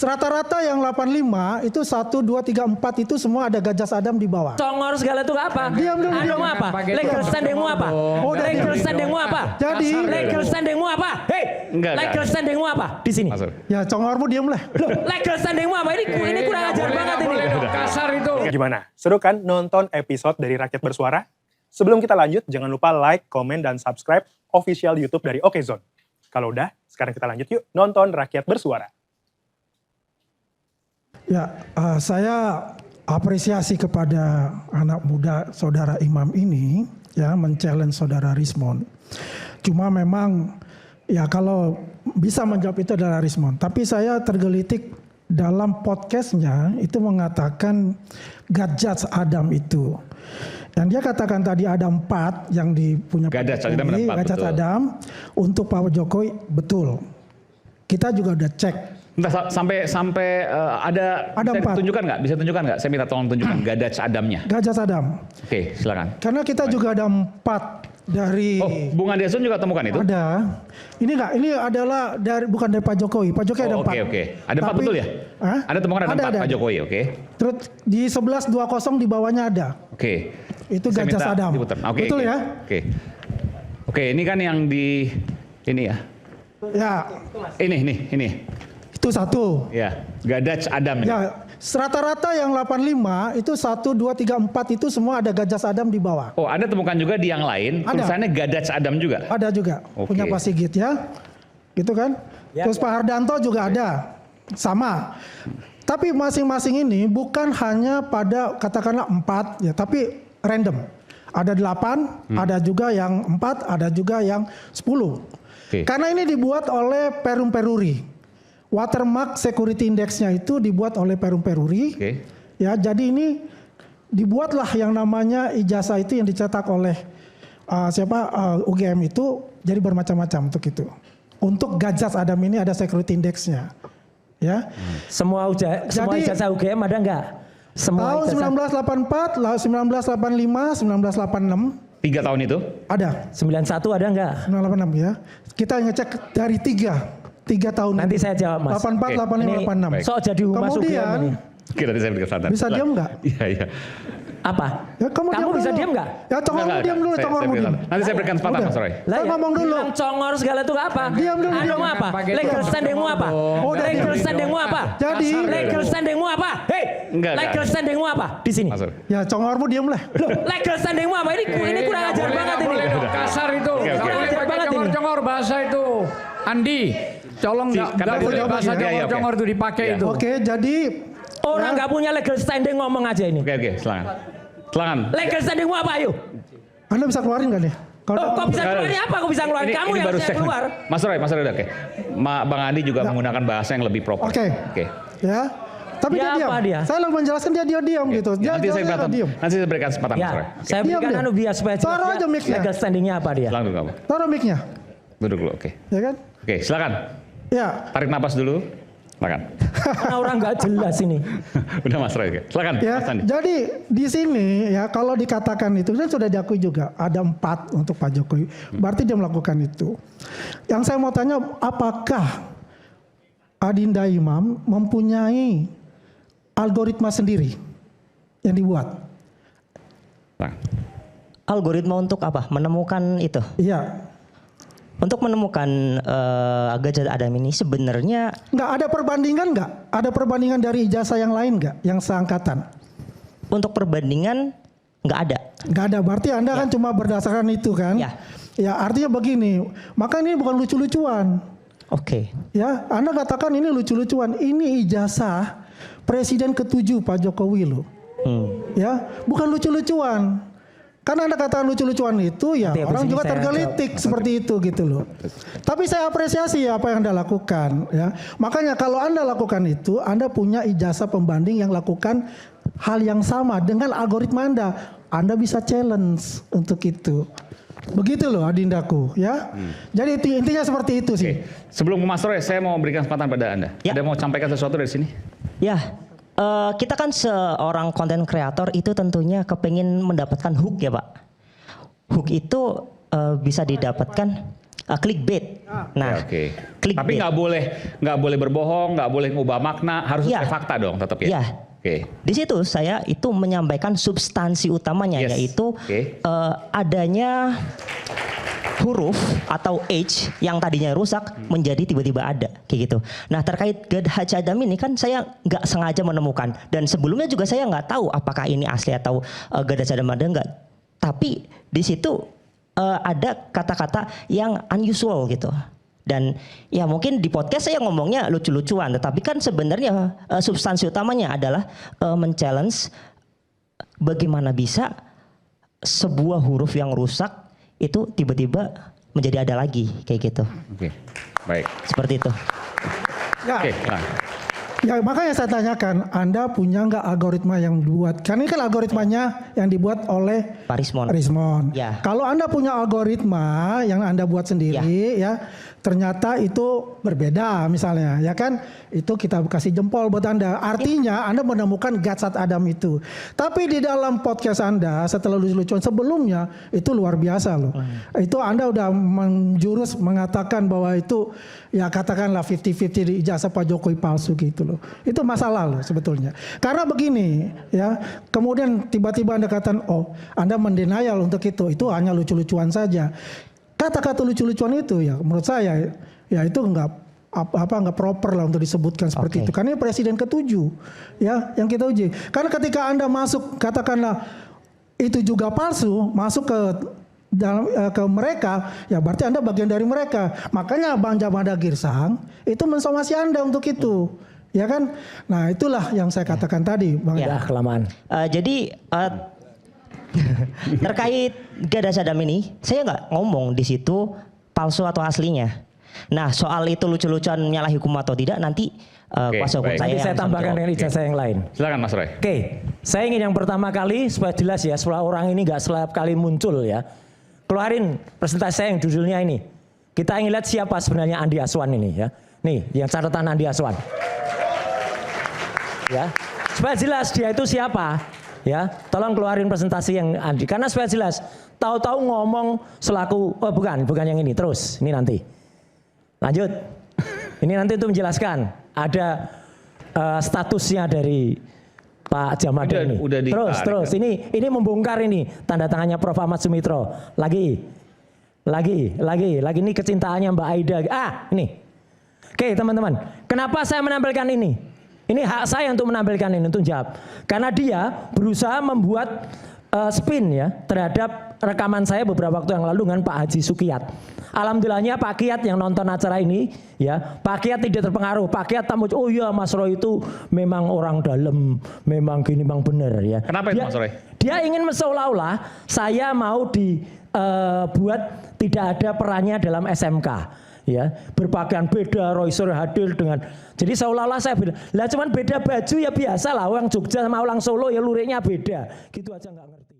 rata-rata yang 85 itu 1, 2, 3, 4 itu semua ada Gajah Sadam di bawah. Congor segala itu apa? Diam dulu. Anu apa? Legal standingmu apa? Legal standingmu apa? Jadi legal standingmu apa? Hei, legal standingmu apa? Di sini. Ya congormu diam lah. Legal standingmu apa? Ini kurang ajar banget ini. Kasar itu. Gimana? Seru kan nonton episode dari Rakyat Bersuara? Sebelum kita lanjut, jangan lupa like, komen, dan subscribe official YouTube dari Okezone. Kalau udah, sekarang kita lanjut yuk nonton Rakyat Bersuara. Ya, saya apresiasi kepada anak muda saudara Imam ini ya men-challenge saudara Rismond. Cuma memang ya kalau bisa menjawab itu adalah Rismond. Tapi saya tergelitik dalam podcastnya itu mengatakan Gajah Adam itu. Yang dia katakan tadi ada 4 yang dipunya Gajah Adam untuk Pak Jokowi, betul. Kita juga udah cek. Entah, sampai ada bisa tunjukkan nggak? Bisa tunjukkan nggak? Saya minta tolong tunjukkan Gajah Adamnya. Gajah Adam. Oke, silakan. Karena kita juga ada 4 dari. Oh, Bung Adeson juga temukan itu? Ada. Ini enggak, ini adalah bukan dari Pak Jokowi. Pak Jokowi ada 4. Oke. Ada 4 betul ya? Ada temukan ada 4 Pak Jokowi, oke. Terus di 1120 di bawahnya ada. Oke. Itu Gajah Sadam. Betul ya? Oke, ini kan yang di ini ya. Ya. Ini. Itu 1. Ya, Gajah Adam. Ya, rata-rata yang 85 itu 1, 2, 3, 4 itu semua ada Gajah Sadam di bawah. Oh, Anda temukan juga di yang lain, tulisannya Gajah Adam juga? Ada juga, punya Pak Sigit ya. Gitu kan? Ya, terus Pak Hardanto juga ada. Sama. Tapi masing-masing ini bukan hanya pada katakanlah 4 ya, tapi random. Ada 8, ada juga yang 4, ada juga yang 10. Karena ini dibuat oleh Perum Peruri. Watermark Security Index-nya itu dibuat oleh Perum Peruri. Ya, jadi ini dibuatlah yang namanya ijazah itu yang dicetak oleh UGM itu jadi bermacam-macam untuk itu. Untuk Gajah Adam ini ada Security Index-nya. Ya. Semua ijazah UGM ada enggak? Tahun 1984, 1985, 1986. 3 tahun itu? Ada. 91 ada enggak? 1986 ya. Kita ngecek dari 3 tahun. Nanti saya jawab Mas. 84, 85, 86. So jadi humas UGM ini. Oke, nanti saya berikan standar. Bisa diam enggak? Iya. Apa? Ya, kamu bisa diam enggak? Ya congormu diam dulu, congormu diam. Nanti saya berikan kesempatan Mas Roy. Saya ngomong dulu. Congor segala itu apa? Diam dulu. Anu apa? Legal standingmu apa? Legal standingmu apa? Jadi legal standingmu apa? Hei, legal standingmu apa? Di sini. Ya congormu diam lah. Legal standingmu apa? Ini kurang ajar banget ini. Kasar itu. Kurang ajar banget ini. Congor bahasa itu. Andi, tolong nggak boleh bahasa congor itu dipakai itu. Oke, jadi orang nggak punya legal standing ngomong aja ini. Oke, silakan. Legal standingmu apa, ayo? Anda bisa keluarin nggak nih? Kok bisa keluarin apa? Kok bisa keluarin? Kamu yang harusnya keluar. Mas Roy, oke. Bang Andi juga menggunakan bahasa yang lebih proper. Oke. Ya. Tapi dia diam. Saya lalu menjelaskan dia diam gitu. Nanti saya berikan kesempatan Mas Roy. Saya berikan biar supaya taruh aja mic-nya. Legal standingnya apa dia? Langsung kamu. Taruh mic-nya. Duduk dulu, oke. Ya kan? Oke, silakan. Ya. Tarik napas dulu. Silakan. Karena orang nggak jelas ini. Udah Mas Roy, silakan. Ya, Mas Andi. jadi di sini ya kalau dikatakan itu kan sudah diakui juga ada 4 untuk Pak Jokowi. Berarti dia melakukan itu. Yang saya mau tanya, apakah Adinda Imam mempunyai algoritma sendiri yang dibuat? Algoritma untuk apa? Menemukan itu? Iya. Untuk menemukan Gajah Adam ini sebenarnya nggak ada perbandingan nggak? Ada perbandingan dari ijazah yang lain nggak? Yang seangkatan? Untuk perbandingan nggak ada. Nggak ada. Berarti Anda kan cuma berdasarkan itu kan? Ya. Ya artinya begini. Maka ini bukan lucu-lucuan. Oke. Ya, Anda katakan ini lucu-lucuan. Ini ijazah Presiden ke-7 Pak Jokowi loh. Ya, bukan lucu-lucuan. Karena Anda katakan lucu-lucuan itu ya orang juga tergelitik seperti itu gitu loh. Tapi saya apresiasi apa yang Anda lakukan ya. Makanya kalau Anda lakukan itu, Anda punya ijazah pembanding yang lakukan hal yang sama dengan algoritma Anda. Anda bisa challenge untuk itu. Begitu loh Adindaku ya. Jadi intinya seperti itu sih. Sebelum ke Mas Roy, saya mau berikan kesempatan pada Anda. Ada mau sampaikan sesuatu dari sini? Ya. Kita kan seorang konten kreator itu tentunya kepingin mendapatkan hook ya Pak. Hook itu bisa didapatkan clickbait. Nah, Oke. clickbait. Tapi nggak boleh berbohong, nggak boleh ngubah makna, harus Iya. sesuai fakta dong tetap ya. Iya. Oke. Di situ saya itu menyampaikan substansi utamanya, Yes. yaitu Oke. adanya huruf atau H yang tadinya rusak menjadi tiba-tiba ada kayak gitu. Nah, terkait Gad Haji Adam ini kan saya nggak sengaja menemukan, dan sebelumnya juga saya nggak tahu apakah ini asli atau Gad Haji Adam ada enggak. Tapi di situ ada kata-kata yang unusual gitu. Dan ya mungkin di podcast saya ngomongnya lucu-lucuan, tetapi kan sebenarnya substansi utamanya adalah men-challenge bagaimana bisa sebuah huruf yang rusak itu tiba-tiba menjadi ada lagi kayak gitu. Oke. Baik. Seperti itu. Ya, Oke. Nah. ya makanya saya tanyakan, Anda punya nggak algoritma yang dibuat? Karena ini kan algoritmanya yang dibuat oleh Pak Rismon. Rismon. Ya. Kalau Anda punya algoritma yang Anda buat sendiri, ya ternyata itu berbeda misalnya, ya kan? Itu kita kasih jempol buat Anda. Artinya Anda menemukan Gadsat Adam itu. Tapi di dalam podcast Anda setelah lucu-lucuan sebelumnya itu luar biasa loh. Itu Anda udah menjurus mengatakan bahwa itu ya katakanlah 50-50 di ijazah Pak Jokowi palsu gitu loh. Itu masalah loh sebetulnya. Karena begini ya, kemudian tiba-tiba Anda katakan, oh Anda mendenial untuk itu hanya lucu-lucuan saja. Kata-kata lucu-lucuan itu ya menurut saya ya itu nggak proper lah untuk disebutkan seperti itu. Karena ini presiden ke-7 ya yang kita uji. Karena ketika Anda masuk katakanlah itu juga palsu, masuk ke dalam ke mereka, ya berarti Anda bagian dari mereka. Makanya Bang Jamada Girsang itu mensomasi Anda untuk itu. Ya kan? Nah, itulah yang saya katakan tadi, Bang. Ya. Kelamaan. Jadi terkait Gad Haji Adam ini, saya nggak ngomong di situ palsu atau aslinya. Nah, soal itu lucu-lucuan nyalahi hukum atau tidak nanti kuasa hukum baik. saya. Nanti saya yang tambahkan menjawab. dengan ijazah yang lain. Silakan Mas Roy. Oke, saya ingin yang pertama kali supaya jelas ya, supaya orang ini nggak setiap kali muncul ya. Keluarin presentasi saya yang judulnya ini. Kita ingin lihat siapa sebenarnya Andi Aswan ini ya. Nih, yang catatan Andi Aswan. Ya, supaya jelas dia itu siapa. Ya, tolong keluarin presentasi yang Andi. Karena supaya jelas, tahu-tahu ngomong selaku, oh bukan yang ini. Terus, ini nanti. Lanjut. Ini nanti untuk menjelaskan. Ada statusnya dari Pak Jamada ini. Udah Terus. Ini membongkar ini. Tanda tangannya Prof. Ahmad Sumitro. Lagi. Ini kecintaannya Mbak Aida. Ini. Oke teman-teman. Kenapa saya menampilkan ini? Ini hak saya untuk menampilkan ini, untuk jawab. Karena dia berusaha membuat spin ya terhadap rekaman saya beberapa waktu yang lalu dengan Pak Haji Sukiyat. Alhamdulillahnya Pak Kiat yang nonton acara ini ya, Pak Kiat tidak terpengaruh. Pak Kiat tamu, oh iya Mas Roy itu memang orang dalam, memang gini, memang benar ya. Kenapa itu Mas Roy? Dia ingin seolah-olah saya mau dibuat tidak ada perannya dalam SMK. Ya, berpakaian beda, Roy Suryo hadir dengan, jadi seolah-olah saya beda. Lah cuman beda baju ya biasa lah, orang Jogja sama orang Solo ya luriknya beda. Gitu aja nggak ngerti.